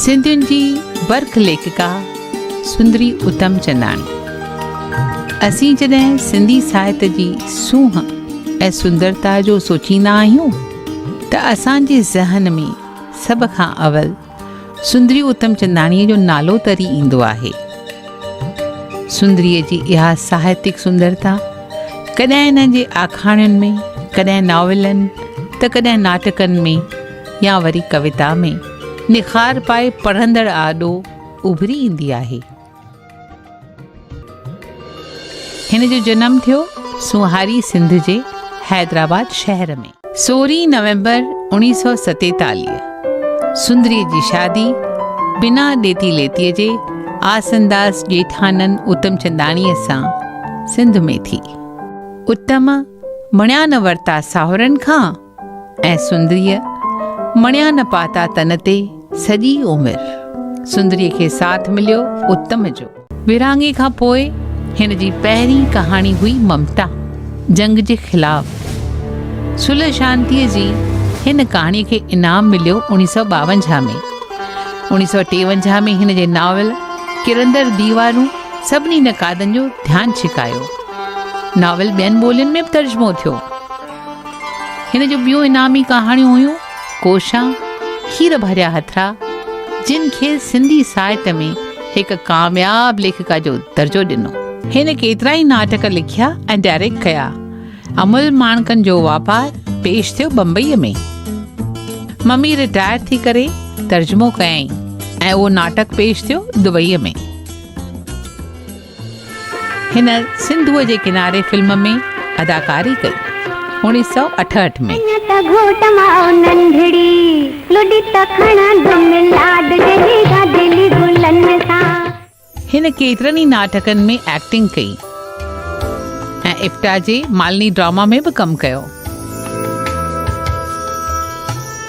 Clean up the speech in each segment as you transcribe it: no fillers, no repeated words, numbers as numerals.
सिंधियुनि जी वर्ख लेखिका सुंदरी उतमचंदाणी। असीं जॾहिं सिंधी साहित्य जी सूंह ऐं सुंदरता जो सोचींदा आहियूं त असांजे ज़हन में सभ खां अवल सुंदरी उतमचंदाणीअ जो नालो तरी ईंदो आहे। सुंदरीअ जी इहा साहित्यिक सुंदरता कॾहिं हिन जे आखाणियुनि में, कॾहिं नॉवलनि त कॾहिं नाटकनि में या वरी कविता में निखार पाए पढ़ंदड़ आॾो उभरी ईंदी आहे। हिन जो जनमु थियो सुहारी सिंध जे हैदराबाद शहर में 16 नवंबर 1947। सुंदरीअ जी शादी बिना ॾेती लेतीअ जे आसनदास ॼेठानंद उतमचंदाणीअ सां सिंध में थी। उत्तम मणिया न वरिता साहुरनि खां ऐं सुंदरीअ मणिया न पाता तन ते सॼी उमिरि। सुंदरीअ खे साथ मिलियो उत्तम जो। विरहाङे खां पोइ हिन जी पहिरीं कहाणी हुई ममता, जंग जे ख़िलाफ़। सुलह शांतीअ जी हिन कहाणीअ खे इनाम मिलियो 1952 में। 1953 में हिन जे नावल किरंदड़ दीवारूं सभिनी नक़ादनि जो ध्यानु छिकायो। नावल ॿियनि ॿोलियुनि में बि तर्जुमो थियो। हिन जो ॿियूं इनामी कहाणियूं हुयूं कोशा, खीर भरिया हथरा, जिन खे सिंधी साहित्य में हिकु कामयाब लेखिका जो दर्जो ॾिनो। हिन केतिरा ई नाटक लिखिया ऐं डायरेक्ट कया। अमुल माणकनि जो वापारु पेश थियो बम्बईअ में। मम्मी रिटायर थी करे तर्जुमो कयईं ऐं उहो नाटक पेश थियो दुबईअ में। हिन सिंधुअ जे किनारे फिल्म में अदाकारी कई 1968 में। हिन केतिरनि ई नाटकनि में एक्टिंग कई ऐं इफ्टा जे मालनी ड्रामा में बि कमु कयो।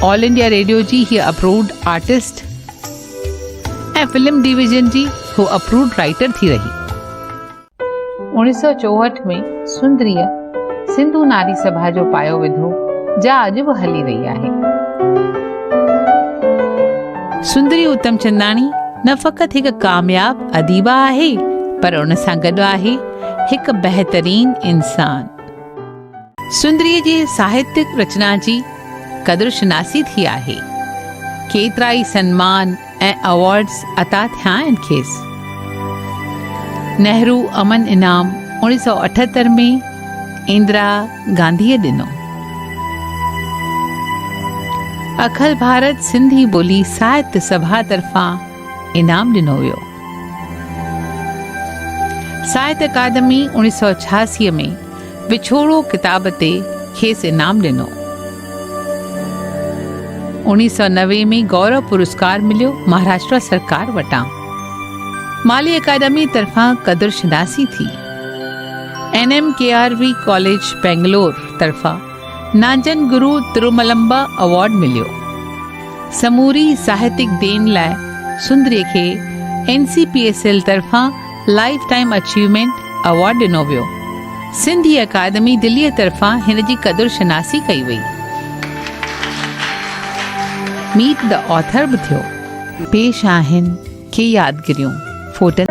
ऑल इंडिया रेडियो जी हीअ अप्रूव्ड आर्टिस्ट ऐं फिल्म डिवीजन जी हू अप्रूव्ड राइटर थी रही। 1964 में सुंदरीअ सिंधु नारी सभा जो पायो विधो, जा अॼु बि हली रही आहे। सुंदरी उतमचंदाणी न फ़क़ति हिकु कामयाब अदीबा आहे, पर उन सां गॾु आहे हिकु बहितरीन इंसान। सुंदरीअ जी साहित्यिक रचना जी क़दुरशनासी थी आहे। केतिरा ई सन्मान ऐं अवॉर्ड्स अता थिया आहिनि खेसि। नेहरू अमन इनाम 1978 में इंदिरा गांधीअ ॾिनो। अखिल भारत सिंधी ॿोली साहित्य सभा तरफ़ां इनाम ॾिनो वियो। साहित्य अकादमी 1986 में विछोड़ो किताब ते खेसि इनाम ॾिनो। 1990 में गौरव पुरस्कार मिलियो महाराष्ट्र सरकार वटां। माली अकादमी तरफ़ां क़दुरशनासी थी। NMKRV कॉलेज बेंगलोर तरफ़ां नाजन गुरु तिरुमलम्बा अवॉर्ड मिलियो। समूरी साहित्यिक देन लाइ सुंदरीअ खे NCPSL तरफ़ां लाइफ टाइम अचीवमेंट अवॉर्ड ॾिनो वियो। सिंधी अकादमी दिल्लीअ तरफ़ां हिन जी क़दुरशनासी कई वई। मीट द ऑथर बि थियो। पेश आहिनि के यादगिरियूं फोटनि